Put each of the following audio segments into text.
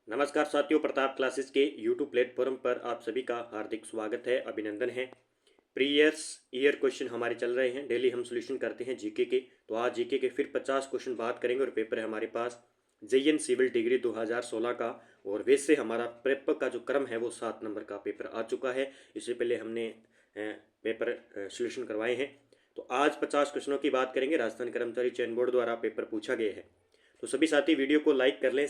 नमस्कार साथियों, प्रताप क्लासेस के यूट्यूब प्लेटफॉर्म पर आप सभी का हार्दिक स्वागत है, अभिनंदन है। प्रीवियस ईयर क्वेश्चन हमारे चल रहे हैं, डेली हम सॉल्यूशन करते हैं जीके के। तो आज जीके के फिर 50 क्वेश्चन बात करेंगे और पेपर है हमारे पास जेईएन सिविल डिग्री 2016 का। और वैसे हमारा प्रेप का जो क्रम है वो 7 नंबर का पेपर आ चुका है। इससे पहले हमने पेपर सॉल्यूशन करवाए हैं। तो आज 50 क्वेश्चनों की बात करेंगे। राजस्थान कर्मचारी चयन बोर्ड द्वारा पेपर पूछा गया है। तो सभी साथी वीडियो को लाइक कर लें,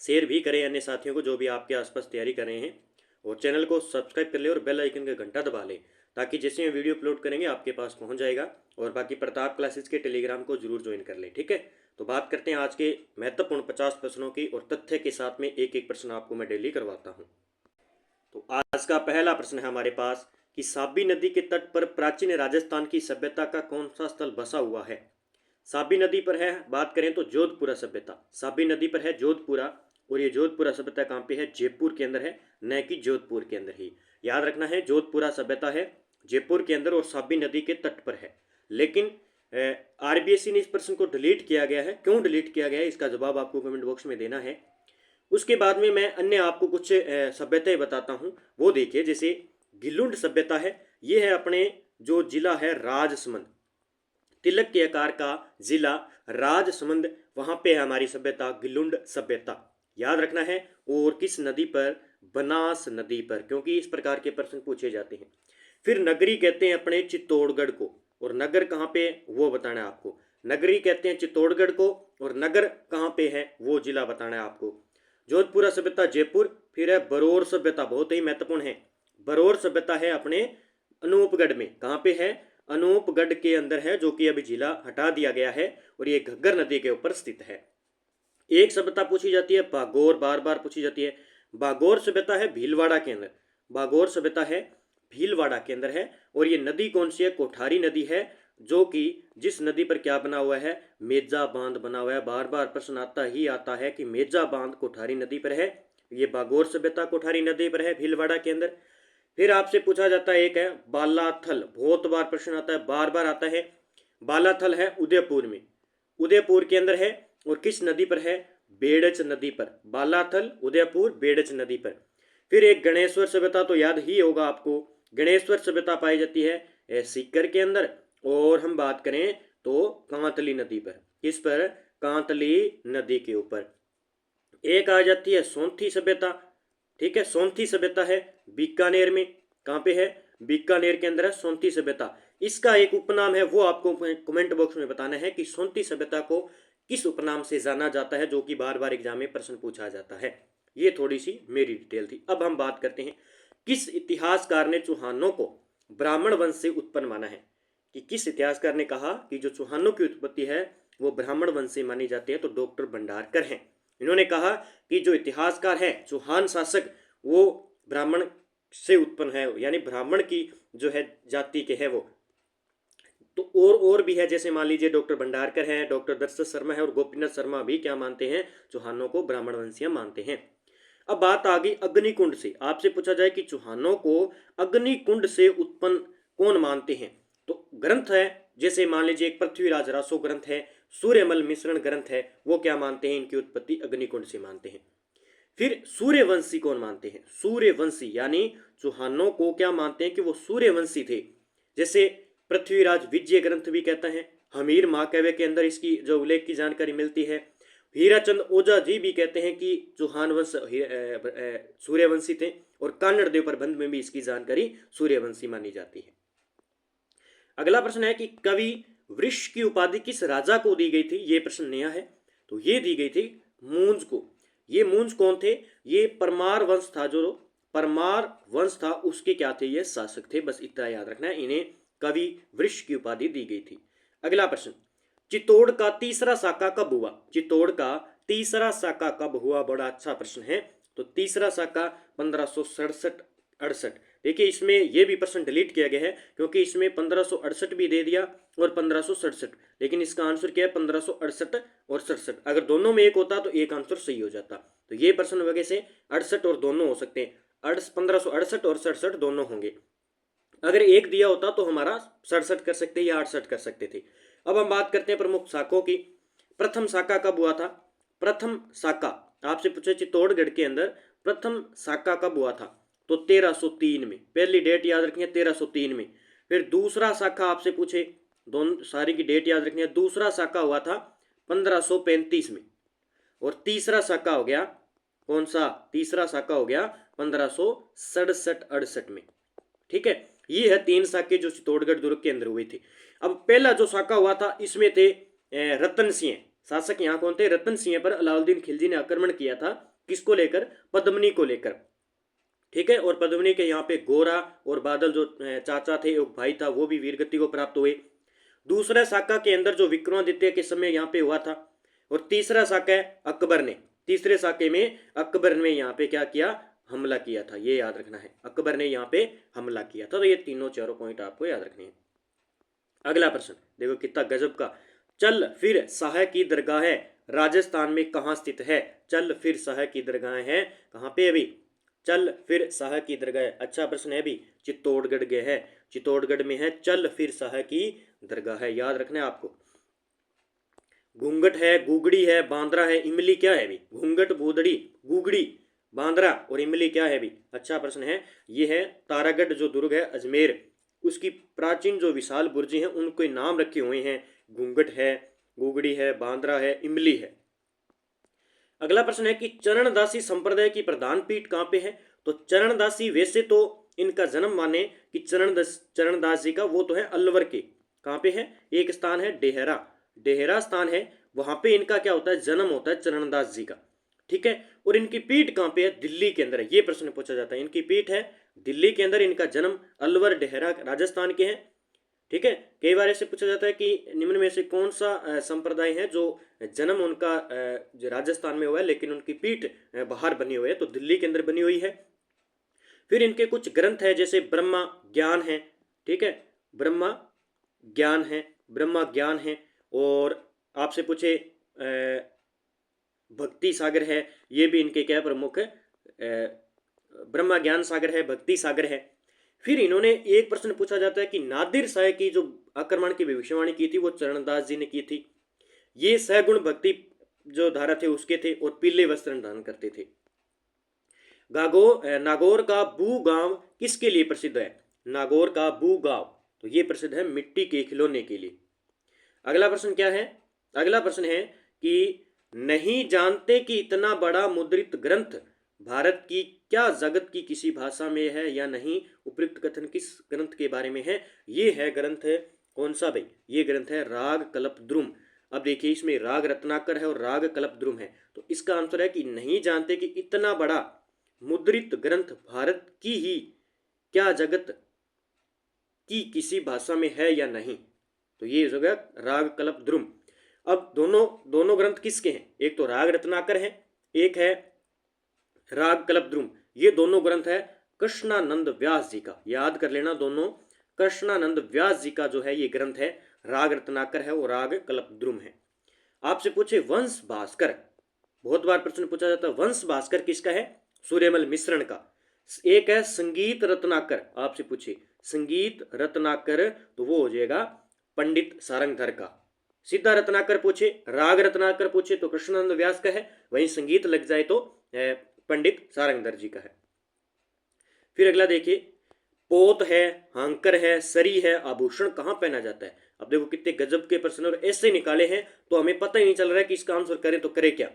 शेयर भी करें अन्य साथियों को जो भी आपके आसपास तैयारी कर रहे हैं, और चैनल को सब्सक्राइब कर ले और बेल आइकन का घंटा दबा लें ताकि जैसे हम वीडियो अपलोड करेंगे आपके पास पहुंच जाएगा। और बाकी प्रताप क्लासेस के टेलीग्राम को जरूर ज्वाइन कर लें, ठीक है। तो बात करते हैं आज के महत्वपूर्ण 50 प्रश्नों की, और तथ्य के साथ में एक एक प्रश्न आपको मैं डेली करवाता हूँ। तो आज का पहला प्रश्न है हमारे पास कि साबी नदी के तट पर प्राचीन राजस्थान की सभ्यता का कौन सा स्थल बसा हुआ है। साबी नदी पर है, बात करें तो जोधपुरा सभ्यता। साबी नदी पर है जोधपुरा, और ये जोधपुरा सभ्यता कहाँ पे है, जयपुर के अंदर है, न कि जोधपुर के अंदर ही। याद रखना है, जोधपुरा सभ्यता है जयपुर के अंदर और साबी नदी के तट पर है। लेकिन आरबीएससी ने इस प्रश्न को डिलीट किया गया है। क्यों डिलीट किया गया है, इसका जवाब आपको कमेंट बॉक्स में देना है। उसके बाद में मैं अन्य आपको कुछ सभ्यताएं बताता हूँ, वो देखिए। जैसे गिलुंड सभ्यता है, ये है अपने जो जिला है राजसमंद, तिलक के आकार का जिला राजसमंद, वहां पे है हमारी सभ्यता गिलुंड सभ्यता। याद रखना है। और किस नदी पर, बनास नदी पर, क्योंकि इस प्रकार के प्रश्न पूछे जाते हैं। फिर नगरी कहते हैं अपने चित्तौड़गढ़ को, और नगर कहाँ पे वो बताना है आपको। नगरी कहते हैं चित्तौड़गढ़ को, और नगर कहाँ पे है वो जिला बताना है आपको। जोधपुरा सभ्यता जयपुर। फिर है बरौर सभ्यता, बहुत ही महत्वपूर्ण है। बरौर सभ्यता है अपने अनूपगढ़ में। कहाँ पे है, अनूपगढ़ के अंदर है, जो कि अभी जिला हटा दिया गया है, और ये घग्गर नदी के ऊपर स्थित है। एक सभ्यता पूछी जाती है बागोर, बार बार पूछी जाती है। बागोर सभ्यता है भीलवाड़ा के अंदर। बागोर सभ्यता है भीलवाड़ा के अंदर है। और ये नदी कौन सी है, कोठारी नदी है, जो कि जिस नदी पर क्या बना हुआ है, मेजा बांध बना हुआ है। बार बार प्रश्न आता ही आता है कि मेजा बांध कोठारी नदी पर है। ये बागोर सभ्यता कोठारी नदी पर है भीलवाड़ा के अंदर। फिर आपसे पूछा जाता है, एक है बालाथल, बहुत बार प्रश्न आता है, बार बार आता है। बालाथल है उदयपुर में, उदयपुर के अंदर है, और किस नदी पर है, बेड़च नदी पर। बालाथल उदयपुर बेड़च नदी पर। फिर एक गणेश्वर सभ्यता, तो याद ही होगा आपको, गणेश्वर सभ्यता पाई जाती है सीकर के अंदर। और हम बात करें तो कांतली नदी पर, किस पर, कांतली नदी के ऊपर। एक आ जाती है सोंथी सभ्यता, ठीक है। सोंथी सभ्यता है बीकानेर में। कहाँ पे है, बीकानेर के अंदर है सोंथी सभ्यता। इसका एक उपनाम है, वो आपको कमेंट बॉक्स में बताना है कि सोंथी सभ्यता को किस उपनाम से जाना जाता है, जो कि बार बार एग्जाम में प्रश्न पूछा जाता है। ये थोड़ी सी मेरी डिटेल थी। अब हम बात करते हैं, किस इतिहासकार ने चौहानों को ब्राह्मण वंश से उत्पन्न माना है। कि किस इतिहासकार ने कहा कि जो चौहानों की उत्पत्ति है वो ब्राह्मण वंश से मानी जाती है, तो डॉक्टर भंडारकर हैं। इन्होंने कहा कि जो इतिहासकार है चौहान शासक, वो ब्राह्मण से उत्पन्न है, यानी ब्राह्मण की जो है जाति के है वो। तो और भी है, जैसे मान लीजिए डॉक्टर भंडारकर हैं, डॉक्टर दशरथ शर्मा है, और गोपीनाथ शर्मा भी क्या मानते हैं, चौहानों को ब्राह्मण वंशीय मानते हैं। अब बात आ गई अग्निकुंड से। आपसे पूछा जाए कि चौहानों को अग्निकुंड से उत्पन्न कौन मानते हैं, तो ग्रंथ है, जैसे मान लीजिए एक पृथ्वीराज रासो ग्रंथ है, सूर्यमल मिश्रण ग्रंथ है, वो क्या मानते हैं, इनकी उत्पत्ति अग्निकुंड से मानते हैं। फिर सूर्यवंशी कौन मानते हैं, सूर्यवंशी, यानी चौहानों को क्या मानते हैं कि वो सूर्यवंशी थे। जैसे पृथ्वीराज विजय ग्रंथ भी कहता है, हमीर महाकाव्य के अंदर इसकी जो उल्लेख की जानकारी मिलती है। हीराचंद ओझा जी भी कहते हैं कि चौहान वंश सूर्यवंशी थे, और कान्नड़ देव प्रबंध में भी इसकी जानकारी सूर्यवंशी मानी जाती है। अगला प्रश्न है कि कवि वृष की उपाधि किस राजा को दी गई थी। ये प्रश्न नया है, तो ये दी गई थी मूंज को। ये मूंज कौन थे, ये परमार वंश था, जो परमार वंश था उसके क्या थे, ये शासक थे। बस इतना याद रखना है, इन्हें कवि वृष की उपाधि दी गई थी। अगला प्रश्न, चित्तौड़ का तीसरा साका कब हुआ। चित्तौड़ का तीसरा साका कब हुआ, बड़ा अच्छा प्रश्न है। तो तीसरा साका 1567-68। देखिए इसमें यह भी प्रश्न डिलीट किया गया है, क्योंकि इसमें 1568 भी दे दिया और 1567, लेकिन इसका आंसर क्या है, 1568 और 67। अगर दोनों में एक होता तो एक आंसर सही हो जाता। तो ये प्रश्न वजह से 68 और दोनों हो सकते हैं, 1568 और 67 दोनों होंगे। अगर एक दिया होता तो हमारा 67 कर सकते या 68 कर सकते थे। अब हम बात करते हैं प्रमुख शाखों की। प्रथम शाखा कब हुआ था, प्रथम शाखा आपसे पूछे चित्तौड़गढ़ के अंदर प्रथम साका कब हुआ था, तो 1303 में, पहली डेट याद रखनी है 1303 में। फिर दूसरा साका आपसे पूछे, दोनों सारी की डेट याद रखनी है, दूसरा साका हुआ था 1535 में, और तीसरा साका हो गया कौन सा, तीसरा साका हो गया 1567-68 में। ठीक है, ये है 3 साके जो चित्तौड़गढ़ दुर्ग के अंदर हुए थे। अब पहला जो साका हुआ था इसमें थे रतन सिंह, शासक यहाँ कौन थे, रतन सिंह पर अलाउद्दीन खिलजी ने आक्रमण किया था, किसको लेकर, पद्मनी को लेकर। ठीक है, और पद्मनी के यहाँ पे गोरा और बादल जो चाचा थे, एक भाई था, वो भी वीरगति को प्राप्त हुए। दूसरा साका के अंदर जो विक्रमादित्य के समय यहाँ पे हुआ था, और तीसरा साका है अकबर ने, तीसरे साके में अकबर ने यहाँ पे क्या किया, हमला किया था, ये याद रखना है, अकबर ने यहाँ पे हमला किया था। तो ये तीनों चारों पॉइंट आपको याद रखने हैं। अगला प्रश्न देखो कितना गजब का, चल फिर शाह की दरगाह है राजस्थान में कहाँ स्थित है, चल फिर शाह की दरगाह है कहाँ पे अभी, चल फिर शाह की दरगाह है, अच्छा प्रश्न है अभी, चित्तौड़गढ़ गए है, चित्तौड़गढ़ में है चल फिर शाह की दरगाह है, याद रखना है आपको। घूंघट है, गुगड़ी है, बांद्रा है, इमली क्या है अभी, घूंघट, बूदड़ी, गुगड़ी, बांद्रा और इमली क्या है अभी, अच्छा प्रश्न है। ये है तारागढ़ जो दुर्ग है अजमेर, उसकी प्राचीन जो विशाल बुर्जी हैं उनके नाम रखे हुए हैं, घूंघट है, गुगड़ी है, बांद्रा है, इमली है। अगला प्रश्न है कि चरणदासी संप्रदाय की प्रधान पीठ कहाँ पे है, तो चरणदासी वैसे तो इनका जन्म माने कि चरणदास जी का, वो तो है अलवर के, कहाँ पे है, एक स्थान है डेहरा, डेहरा स्थान है, वहां पे इनका क्या होता है, जन्म होता है चरणदास जी का। ठीक है, और इनकी पीठ कहाँ पे है, दिल्ली के अंदर है, ये प्रश्न पूछा जाता है, इनकी पीठ है दिल्ली के अंदर, इनका जन्म अलवर डेहरा राजस्थान के हैं। ठीक है, कई बार ऐसे पूछा जाता है कि निम्न में से कौन सा संप्रदाय है जो जन्म उनका जो राजस्थान में हुआ है लेकिन उनकी पीठ बाहर बनी हुई है, तो दिल्ली के अंदर बनी हुई है। फिर इनके कुछ ग्रंथ है जैसे ब्रह्मा ज्ञान है, ठीक है, ब्रह्मा ज्ञान है, ब्रह्मा ज्ञान है, और आपसे पूछे भक्ति सागर है, ये भी इनके क्या प्रमुख है, ब्रह्मा ज्ञान सागर है, भक्ति सागर है। फिर इन्होंने एक प्रश्न पूछा जाता है कि नादिर शाह की जो आक्रमण की भविष्यवाणी की थी वो चरणदास जी ने की थी, ये सगुण भक्ति जो धारा थे उसके थे, और पीले वस्त्र धारण करते थे। नागौर का बू गांव किसके लिए प्रसिद्ध है, नागौर का बू गांव, तो ये प्रसिद्ध है मिट्टी के खिलौने के लिए। अगला प्रश्न क्या है, अगला प्रश्न है कि नहीं जानते कि इतना बड़ा मुद्रित ग्रंथ भारत की क्या जगत की किसी भाषा में है या नहीं, उपयुक्त कथन किस ग्रंथ के बारे में है, ये है ग्रंथ है कौन सा भाई, ये ग्रंथ है राग कल्पद्रुम। अब देखिए इसमें राग रत्नाकर है और राग कल्पद्रुम है, तो इसका आंसर है कि नहीं जानते कि इतना बड़ा मुद्रित ग्रंथ भारत की ही क्या जगत की किसी भाषा में है या नहीं, तो ये हो गया राग कल्पद्रुम। अब दोनों दोनों ग्रंथ किसके हैं, एक तो राग रत्नाकर है, एक है राग कल्पद्रुम, ये दोनों ग्रंथ है कृष्णानंद व्यास जी का, याद कर लेना, दोनों कृष्णानंद व्यास जी का जो है ये ग्रंथ है, राग रत्नाकर है और राग कल्पद्रुम है। आपसे पूछे वंश भास्कर, बहुत बार प्रश्न पूछा जाता है, वंश भास्कर किसका है, सूर्यमल मिश्रण का। एक है संगीत रत्नाकर, आपसे पूछे संगीत रत्नाकर, तो वो हो जाएगा पंडित सारंगधर का। सीधा रत्नाकर पूछे, राग रत्नाकर पूछे तो कृष्णानंद व्यास का है, वहीं संगीत लग जाए तो पंडित सारंगधर जी का है। फिर अगला देखिए, पोत है, हांकर है, सरी है, आभूषण कहाँ पहना जाता है। अब देखो कितने गजब के प्रश्न और ऐसे निकाले हैं तो हमें पता ही नहीं चल रहा है कि इसका आंसर करें तो करें क्या।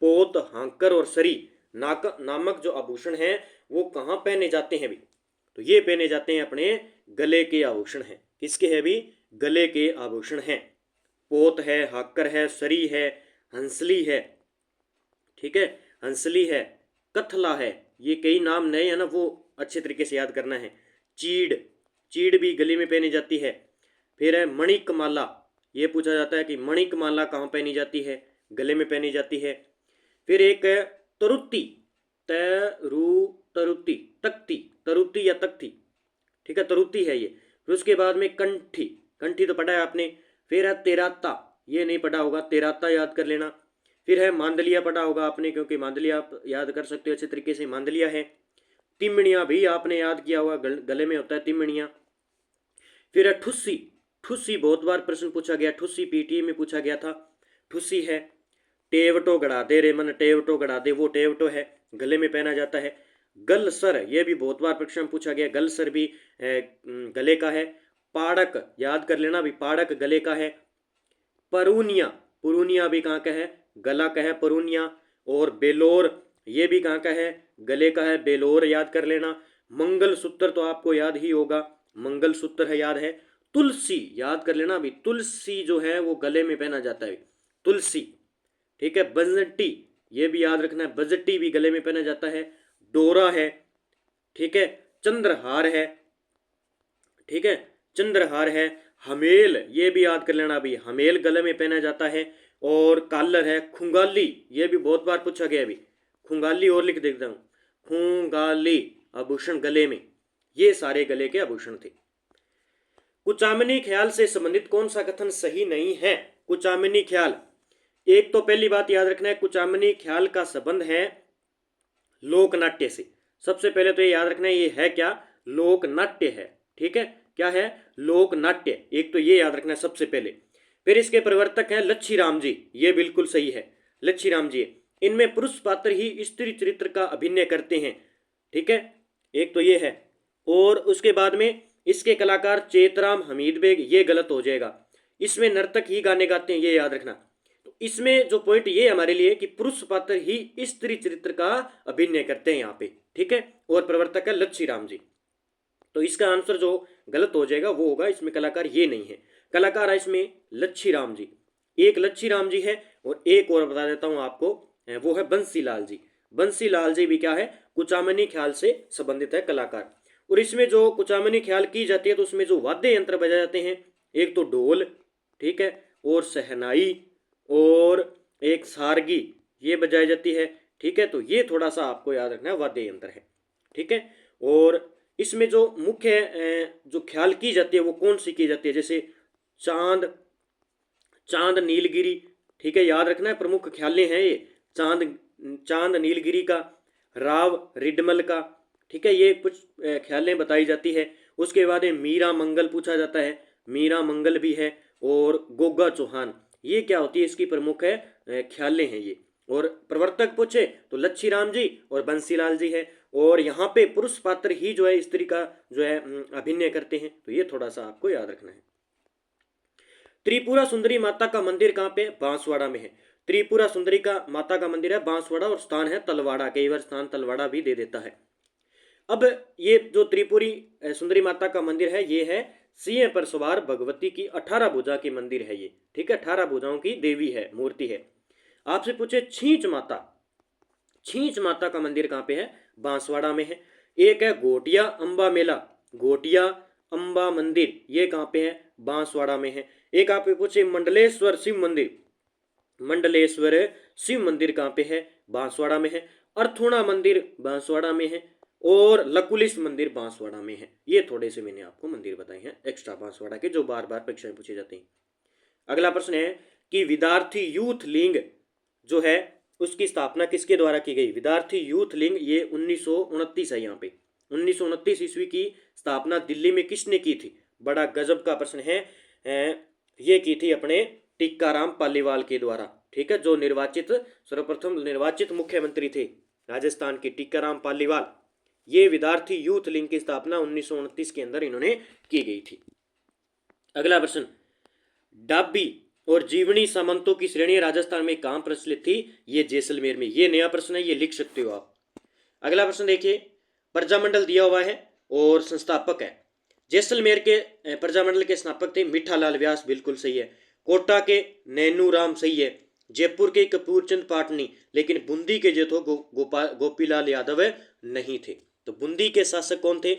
पोत, हांकर और सरी नामक जो आभूषण है वो कहाँ पहने जाते हैं भी, तो ये पहने जाते हैं अपने गले के आभूषण हैं, किसके है भी, गले के आभूषण हैं। पोत है, हाकर है, सरी है, हंसली है, ठीक है, हंसली है, कथला है, ये कई नाम नए हैं ना, वो अच्छे तरीके से याद करना है। चीड़, चीड़ भी गले में पहनी जाती है। फिर है मणिकमाला, ये पूछा जाता है कि मणिकमाला कहाँ पहनी जाती है, गले में पहनी जाती है। फिर एक है तरुत्ती, तरुत्ती, तख्ती, तरुत्ती या तख्ती, ठीक है, तरुत्ती है ये। फिर उसके बाद में कंठी, कंठी तो पढ़ा है आपने। फिर है तेराता, ये नहीं पढ़ा होगा, तेराता याद कर लेना। फिर है मांदलिया, पढ़ा होगा आपने क्योंकि मांदलिया आप याद कर सकते हो अच्छे तरीके से, मांदलिया है। तिमणिया भी आपने याद किया होगा, गले में होता है तिमणिया। फिर है ठुस्सी, ठुस्सी बहुत बार प्रश्न पूछा गया, ठुस्सी पीटीए में पूछा गया था, ठुस्सी है। टेवटो गड़ा दे रे मन, टेवटो गड़ा दे, वो टेवटो है, गले में पहना जाता है। गलसर, ये भी बहुत बार प्रश्न में पूछा गया, गलसर भी गले का है। पाड़क, याद कर लेना भी, पाड़क गले का है। परूनिया, पुरूनिया भी कहाँ का है, गला का है परूनिया। और बेलोर, ये भी कहाँ का है, गले का है, बेलोर याद कर लेना। मंगलसूत्र तो आपको याद ही होगा, मंगलसूत्र है, याद है। तुलसी याद कर लेना भी, तुलसी जो है वो गले में पहना जाता है, तुलसी, ठीक है। बजटी, ये भी याद रखना है, बजटी भी गले में पहना जाता है। डोरा है, ठीक है। चंद्रहार है, ठीक है, चंद्रहार है। हमेल, ये भी याद कर लेना भी, हमेल गले में पहना जाता है। और कालर है। खुंगाली, ये भी बहुत बार पूछा गया, अभी खुंगाली और लिख देता हूं, खुंगाली आभूषण गले में, ये सारे गले के आभूषण थे। कुचामनी ख्याल से संबंधित कौन सा कथन सही नहीं है? कुचामनी ख्याल, एक तो पहली बात याद रखना है, कुचामनी ख्याल का संबंध है लोकनाट्य से। सबसे पहले तो ये याद रखना है, ये है क्या, लोकनाट्य है, ठीक है। क्या है, लोकनाट्य, एक तो ये याद रखना है सबसे पहले। फिर इसके प्रवर्तक हैं लच्छी राम जी, ये बिल्कुल सही है, लच्छी राम जी। इनमें पुरुष पात्र ही स्त्री चरित्र का अभिनय करते हैं, ठीक है, एक तो ये है। और उसके बाद में इसके कलाकार चेतराम हमीद बेग, ये गलत हो जाएगा। इसमें नर्तक ही गाने गाते हैं, ये याद रखना। तो इसमें जो पॉइंट ये हमारे लिए कि पुरुष पात्र ही स्त्री चरित्र का अभिनय करते हैं यहाँ पे, ठीक है। और प्रवर्तक है लच्छी राम जी। तो इसका आंसर जो गलत हो जाएगा वो होगा, इसमें कलाकार ये नहीं है। कलाकार है इसमें लच्छी राम जी, एक लच्छी राम जी है। और एक और बता देता हूं आपको, वो है बंसीलाल जी। बंसीलाल जी भी क्या है, कुचामनी ख्याल से संबंधित है कलाकार। और इसमें जो कुचामनी ख्याल की जाती है तो उसमें जो वाद्य यंत्र बजाए जाते हैं, एक तो ढोल, ठीक है, और सहनाई, और एक सारगी, ये बजाई जाती है, ठीक है। तो ये थोड़ा सा आपको याद रखना है, वाद्य यंत्र है, ठीक है। और इसमें जो मुख्य जो ख्याल की जाती है वो कौन सी की जाती है, जैसे चांद, चांद नीलगिरी, ठीक है, याद रखना है, प्रमुख ख्यालें हैं ये। चांद, चांद नीलगिरी का, राव रिडमल का, ठीक है, ये कुछ ख्यालें बताई जाती है। उसके बाद मीरा मंगल पूछा जाता है, मीरा मंगल भी है। और गोगा चौहान, ये क्या होती है, इसकी प्रमुख है ख्यालें हैं ये। और प्रवर्तक पूछे तो लच्छी राम जी और बंसीलाल जी है। और यहाँ पे पुरुष पात्र ही जो है स्त्री का जो है अभिनय करते हैं, तो ये थोड़ा सा आपको याद रखना है। त्रिपुरा सुंदरी माता का मंदिर कहाँ पे, बांसवाड़ा में है। त्रिपुरा सुंदरी का माता का मंदिर है बांसवाड़ा, और स्थान है तलवाड़ा, कई बार स्थान तलवाड़ा भी दे देता है। अब ये जो त्रिपुरी सुंदरी माता का मंदिर है, ये है सिंह पर सवार भगवती की 18 भुजा की मंदिर है ये, ठीक है, 18 भुजाओं की देवी है, मूर्ति है। आपसे पूछे छींच माता, छींच माता का मंदिर कहाँ पे है, बांसवाड़ा में है। एक है गोटिया अम्बा मेला, गोटिया अम्बा मंदिर, ये कहाँ पे है, बांसवाड़ा में है। एक आप पूछे मंडलेश्वर शिव मंदिर, मंडलेश्वर शिव मंदिर कहाँ पे है, बांसवाड़ा में है। अर्थुणा मंदिर बांसवाड़ा में है। और लकुलिस मंदिर बांसवाड़ा में है। ये थोड़े से मैंने आपको मंदिर बताए हैं एक्स्ट्रा बांसवाड़ा के, जो बार बार परीक्षा में पूछे जाते हैं। अगला प्रश्न है कि विद्यार्थी यूथ लीग जो है उसकी स्थापना किसके द्वारा की गई। विद्यार्थी यूथ लीग ये 1929 है, यहाँ पे 1929 ईस्वी की स्थापना दिल्ली में किसने की थी। बड़ा गजब का प्रश्न है। ये की थी अपने टीकाराम पालीवाल के द्वारा, ठीक है, जो निर्वाचित, सर्वप्रथम निर्वाचित मुख्यमंत्री थे राजस्थान के, टीकाराम पालीवाल। ये विद्यार्थी यूथ लीग की स्थापना 1929 के अंदर इन्होंने की गई थी। अगला प्रश्न, डाबी और जीवनी सामंतों की श्रेणी राजस्थान में कहां प्रचलित थी। ये जैसलमेर में। ये नया प्रश्न है, ये लिख सकते हो आप। अगला प्रश्न देखिए, प्रजामंडल दिया हुआ है और संस्थापक है। जैसलमेर के प्रजामंडल के स्नापक थे मीठालाल व्यास, बिल्कुल सही है। कोटा के नैनू राम, सही है। जयपुर के कपूरचंद पाटनी, लेकिन बूंदी के जो थे गोपीलाल यादव नहीं थे। तो बूंदी के शासक कौन थे,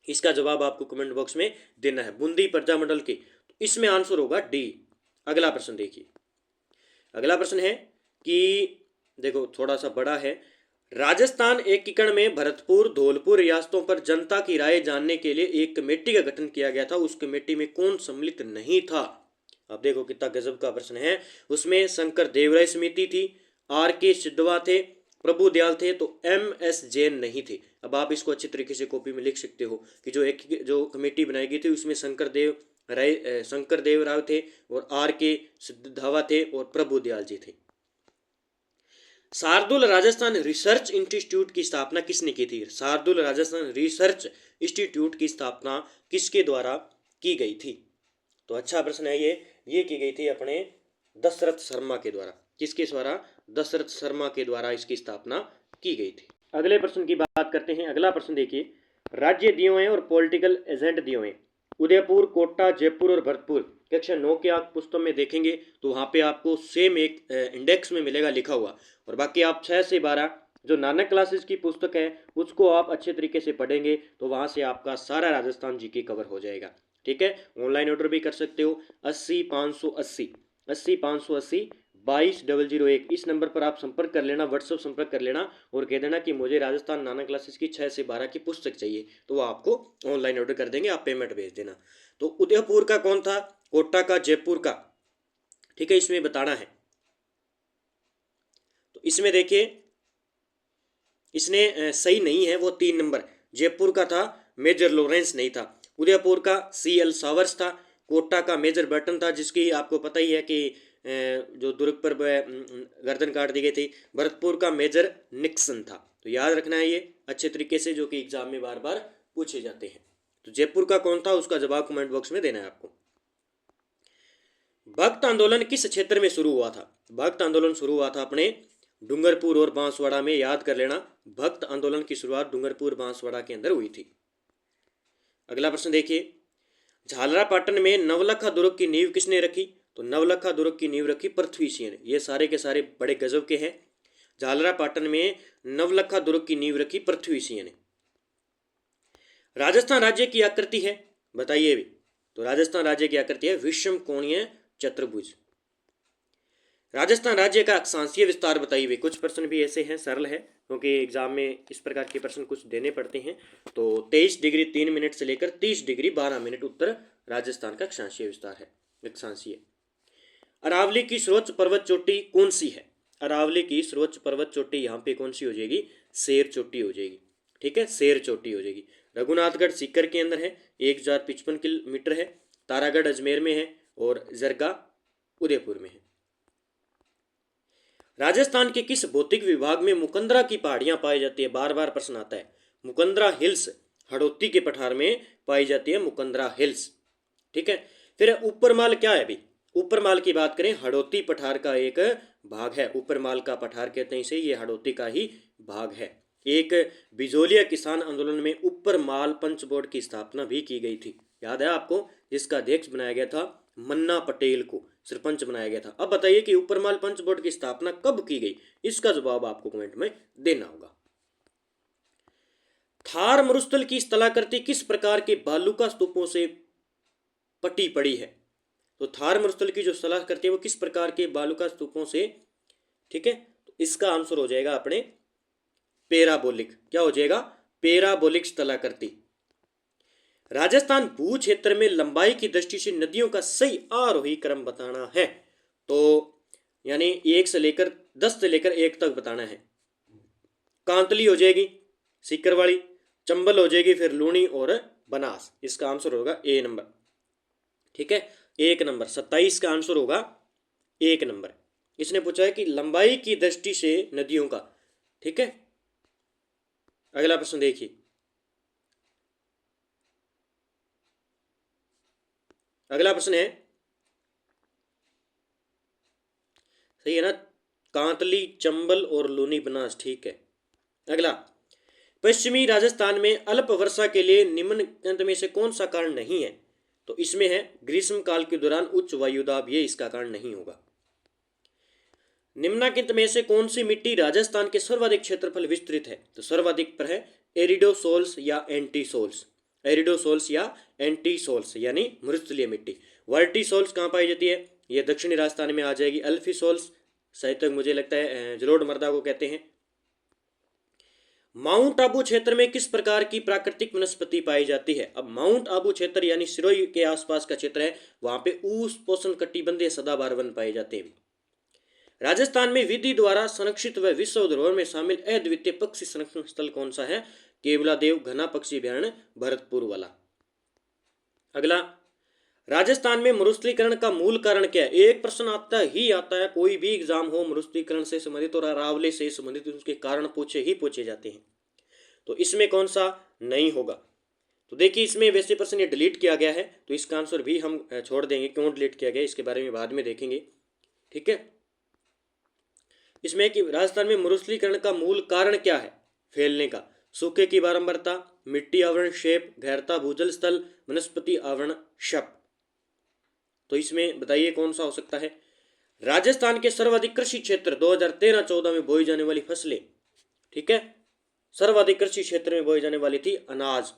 इसका जवाब आपको कमेंट बॉक्स में देना है। बूंदी प्रजामंडल के, तो इसमें आंसर होगा डी। अगला प्रश्न देखिए, अगला प्रश्न है कि देखो थोड़ा सा बड़ा है। राजस्थान एकीकरण में भरतपुर धौलपुर रियासतों पर जनता की राय जानने के लिए एक कमेटी का गठन किया गया था, उस कमेटी में कौन सम्मिलित नहीं था। अब देखो कितना गजब का प्रश्न है। उसमें शंकर देवराय समिति थी, आर के सिद्धवा थे, प्रभु दयाल थे, तो एम एस जैन नहीं थे। अब आप इसको अच्छी तरीके से कॉपी में लिख सकते हो कि जो कमेटी बनाई गई थी उसमें शंकर देव राव थे, और आर के सिद्धवा थे, और प्रभु दयाल जी थे। शार्दुल राजस्थान रिसर्च इंस्टीट्यूट की स्थापना किसने की थी? शार्दुल राजस्थान रिसर्च इंस्टीट्यूट की स्थापना किसके द्वारा की गई थी? तो अच्छा प्रश्न है ये की गई थी अपने दशरथ शर्मा के द्वारा। किसके द्वारा? दशरथ शर्मा के द्वारा इसकी स्थापना की गई थी। अगले प्रश्न की बात करते हैं। अगला प्रश्न देखिए, राज्य दिए हुए और पॉलिटिकल एजेंट दिए हुए, उदयपुर, कोटा, जयपुर और भरतपुर। कक्षा 9 के आप पुस्तक में देखेंगे तो वहाँ पे आपको सेम एक इंडेक्स में मिलेगा लिखा हुआ, और बाकी आप 6 से 12 जो नानक क्लासेस की पुस्तक है उसको आप अच्छे तरीके से पढ़ेंगे तो वहाँ से आपका सारा राजस्थान जीके कवर हो जाएगा। ठीक है, ऑनलाइन ऑर्डर भी कर सकते हो। 80 580 80 580 22 001 इस नंबर पर आप संपर्क कर लेना, व्हाट्सअप संपर्क कर लेना और कह देना कि मुझे राजस्थान नानक क्लासेस की 6 से 12 की पुस्तक चाहिए, तो वो आपको ऑनलाइन ऑर्डर कर देंगे, आप पेमेंट भेज देना। तो उदयपुर का कौन था? कोटा का, जयपुर का। ठीक है, इसमें बताना है। तो इसमें देखिए इसने सही नहीं है, वो 3 नंबर जयपुर का था, मेजर लॉरेंस नहीं था। उदयपुर का CL सावर्स था। कोटा का मेजर बर्टन था, जिसकी आपको पता ही है कि जो दुर्ग पर गर्दन काट दी गई थी। भरतपुर का मेजर निक्सन था। तो याद रखना है ये अच्छे तरीके से, जो कि एग्जाम में बार बार पूछे जाते हैं। तो जयपुर का कौन था उसका जवाब कमेंट बॉक्स में देना है आपको। भक्त आंदोलन किस क्षेत्र में शुरू हुआ था? भक्त आंदोलन शुरू हुआ था अपने डूंगरपुर और बांसवाड़ा में। याद कर लेना, भक्त आंदोलन की शुरुआत डूंगरपुर बांसवाड़ा के अंदर हुई थी। अगला प्रश्न देखिए, झालरापाटन में नवलखा दुर्ग की नींव किसने रखी? तो नवलखा दुर्ग की नींव रखी पृथ्वी सिंह ने। ये सारे के सारे बड़े गजब के हैं। झालरापाटन में नवलखा दुर्ग की नींव रखी पृथ्वी सिंह ने। राजस्थान राज्य की आकृति है, बताइए भी। तो राजस्थान राज्य की आकृति है विषम कोणीय चतुर्भुज। राजस्थान राज्य का अक्षांशीय विस्तार बताइए भी। कुछ प्रश्न भी ऐसे हैं, सरल है, क्योंकि एग्जाम में इस प्रकार के प्रश्न कुछ देने पड़ते हैं। तो 23 डिग्री 3 मिनट से लेकर 30 डिग्री 12 मिनट उत्तर राजस्थान का अक्षांशीय विस्तार है, अक्षांशीय। अरावली की सर्वोच्च पर्वत चोटी कौन सी है? अरावली की सर्वोच्च पर्वत चोटी यहाँ पे कौन सी हो जाएगी? शेर चोटी हो जाएगी। ठीक है, शेर चोटी हो जाएगी। रघुनाथगढ़ सीकर के अंदर है, 1055 किलोमीटर है। तारागढ़ अजमेर में है और जरगा उदयपुर में है। राजस्थान के किस भौतिक विभाग में मुकंदरा की पहाड़ियां पाई जाती है? बार बार प्रश्न आता है। मुकंदरा हिल्स हड़ौती के पठार में पाई जाती है, मुकंदरा हिल्स। ठीक है, फिर ऊपरमाल क्या है अभी? ऊपरमाल की बात करें, हड़ौती पठार का एक भाग है। ऊपरमाल का पठार कहते हैं इसे, ये हड़ौती का ही भाग है। एक बिजोलिया किसान आंदोलन में ऊपरमाल पंच बोर्ड की स्थापना भी की गई थी, याद है आपको, जिसका अध्यक्ष बनाया गया था मन्ना पटेल को, सरपंच बनाया गया था। अब बताइए कि ऊपरमाल पंच बोर्ड की स्थापना कब की गई? इसका जवाब आपको कमेंट में देना होगा। थार मरुस्थल की स्थलाकृति किस प्रकार के बालुका स्तूपों से पटी पड़ी है? तो थार मरुस्थल की जो स्थलाकृति है वो किस प्रकार के बालुका स्तूपों से, ठीक है, तो इसका आंसर हो जाएगा अपने पेराबोलिक। क्या हो जाएगा? पेराबोलिक स्थलाकृति। राजस्थान भू क्षेत्र में लंबाई की दृष्टि से नदियों का सही आरोही क्रम बताना है। तो यानी 1 से लेकर 10 से लेकर 1 तक बताना है। कांतली हो जाएगी, सीकरवाली, चंबल हो जाएगी, फिर लूणी और बनास। इसका आंसर होगा ए नंबर। ठीक है, 1 नंबर। 27 का आंसर होगा 1 नंबर। इसने पूछा है कि लंबाई की दृष्टि से नदियों का। ठीक है, अगला प्रश्न देखिए। अगला प्रश्न है, सही है ना, कांतली, चंबल और लूनी बनास। ठीक है, अगला, पश्चिमी राजस्थान में अल्प वर्षा के लिए निम्नलिखित में से कौन सा कारण नहीं है? तो इसमें है ग्रीष्म काल के दौरान उच्च वायुदाब, ये इसका कारण नहीं होगा। निम्नलिखित में से कौन सी मिट्टी राजस्थान के सर्वाधिक क्षेत्रफल विस्तृत है? तो सर्वाधिक पर है एरिडोसोल्स या एंटीसोल्स। एरिडोसोल्स या एंटीसोल्स यानी मृस्थलीय मिट्टी। वर्टिसोल्स कहाँ पाई जाती है? ये दक्षिणी राजस्थान में आ जाएगी। अल्फीसोल्स शायद तक मुझे लगता है जलोढ़ मृदा को कहते हैं। माउंट आबू क्षेत्र में किस प्रकार की प्राकृतिक वनस्पति पाई जाती है? अब माउंट आबू क्षेत्र यानी सिरोही के आसपास का क्षेत्र है, वहां पे उष्णकटिबंधीय सदाबहार वन पाए जाते हैं। राजस्थान में विधि द्वारा संरक्षित व विश्व धरोहर में शामिल अद्वितीय पक्षी संरक्षण स्थल कौन सा है? केवलादेव घना पक्षी अभ्यारण्य, भरतपुर वाला। अगला, राजस्थान में मरुस्थलीकरण का मूल कारण क्या है? एक प्रश्न आता ही आता है, कोई भी एग्जाम हो मरुस्थलीकरण से संबंधित और अरावली से संबंधित उसके कारण पूछे जाते हैं। तो इसमें कौन सा नहीं होगा? तो देखिए इसमें वैसे प्रश्न ये डिलीट किया गया है, तो इसका आंसर भी हम छोड़ देंगे। क्यों डिलीट किया गया इसके बारे में बाद में देखेंगे, ठीक है। इसमें कि राजस्थान में मरुस्थलीकरण का मूल कारण क्या है फैलने का? सूखे की बारंबारता, मिट्टी आवरण शेप, गहरता भूजल स्थल, वनस्पति आवरण शप। तो इसमें बताइए कौन सा हो सकता है? राजस्थान के सर्वाधिक कृषि क्षेत्र 2013-14 में बोई जाने वाली फसलें, ठीक है, सर्वाधिक कृषि क्षेत्र में बोई जाने वाली थी अनाज।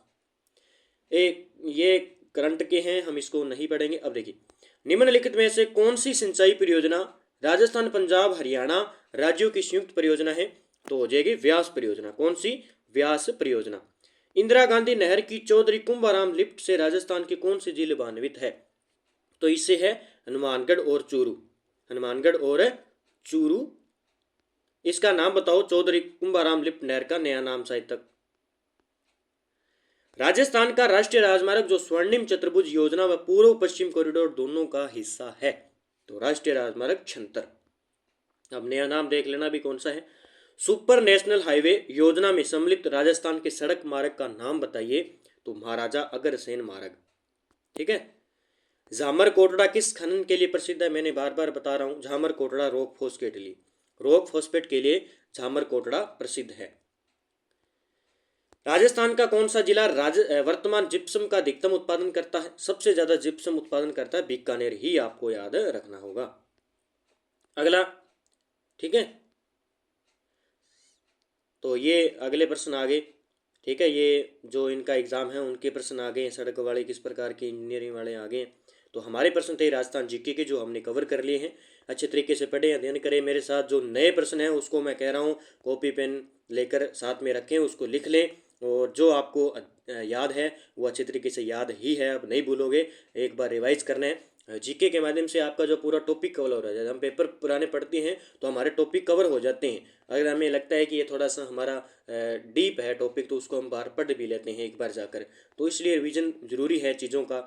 ये करंट के हैं, हम इसको नहीं पढ़ेंगे। अब देखिए निम्नलिखित में से कौन सी सिंचाई परियोजना राजस्थान पंजाब हरियाणा राज्यों की संयुक्त परियोजना है? तो हो जाएगी व्यास परियोजना। कौन सी? व्यास परियोजना। इंदिरा गांधी नहर की चौधरी कुंभाराम लिफ्ट से राजस्थान के कौन से जिले लाभान्वित है? तो इससे है हनुमानगढ़ और चूरू। हनुमानगढ़ और चूरू। इसका नाम बताओ, चौधरी कुंभाराम लिफ्ट नहर का नया नाम शायद तक। राजस्थान का राष्ट्रीय राजमार्ग जो स्वर्णिम चतुर्भुज योजना व पूर्व पश्चिम कॉरिडोर दोनों का हिस्सा है, तो राष्ट्रीय राजमार्ग 76। अब नया नाम देख लेना भी कौन सा है। सुपर नेशनल हाईवे योजना में सम्मिलित राजस्थान के सड़क मार्ग का नाम बताइए? तो महाराजा अग्रसेन मार्ग, ठीक है। झामर कोटड़ा किस खनन के लिए प्रसिद्ध है? मैंने बार बार बता रहा हूं, झामर कोटड़ा रॉक फॉस्फेट के लिए, रॉक फॉस्फेट के लिए झामर कोटड़ा प्रसिद्ध है। राजस्थान का कौन सा जिला वर्तमान जिप्सम का अधिकतम उत्पादन करता है? सबसे ज्यादा जिप्सम उत्पादन करता है बीकानेर ही, आपको याद रखना होगा। अगला, ठीक है, तो ये अगले प्रश्न आ गए, ठीक है। ये जो इनका एग्जाम है उनके प्रश्न आ गए, सड़क वाले किस प्रकार के, इंजीनियरिंग वाले आ गए। तो हमारे प्रश्न थे राजस्थान जीके के, जो हमने कवर कर लिए हैं। अच्छे तरीके से पढ़ें, अध्ययन करें मेरे साथ। जो नए प्रश्न हैं उसको मैं कह रहा हूँ कॉपी पेन लेकर साथ में रखें, उसको लिख लें, और जो आपको याद है वो अच्छे तरीके से याद ही है, अब नहीं भूलोगे। एक बार रिवाइज करना है। जीके के माध्यम से आपका जो पूरा टॉपिक कवर हो जाता है। हम पेपर पुराने पढ़ते हैं तो हमारे टॉपिक कवर हो जाते हैं। अगर हमें लगता है कि ये थोड़ा सा हमारा डीप है टॉपिक, तो उसको हम बाहर पढ़ भी लेते हैं एक बार जाकर। तो इसलिए रिवीजन जरूरी है चीज़ों का,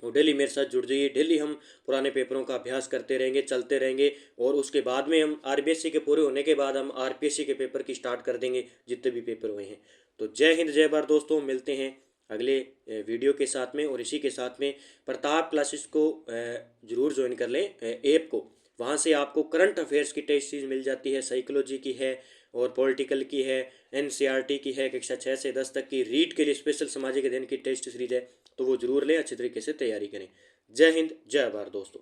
और डेली मेरे साथ जुड़ जाइए। डेली हम पुराने पेपरों का अभ्यास करते रहेंगे, चलते रहेंगे, और उसके बाद में हम आरबीएससी के पूरे होने के बाद हम आरपीएससी के पेपर की स्टार्ट कर देंगे, जितने भी पेपर हुए हैं। तो जय हिंद जय भारत दोस्तों, मिलते हैं अगले वीडियो के साथ में। और इसी के साथ में प्रताप क्लासेस को ज़रूर ज्वाइन कर लें ऐप को। वहाँ से आपको करंट अफेयर्स की टेस्ट सीरीज मिल जाती है, साइकोलॉजी की है और पॉलिटिकल की है, एनसीईआरटी की है, कक्षा 6 से 10 तक की, रीड के लिए स्पेशल सामाजिक अध्ययन की टेस्ट सीरीज है। तो वो जरूर लें, अच्छे तरीके से तैयारी करें। जय हिंद जय भारत दोस्तों।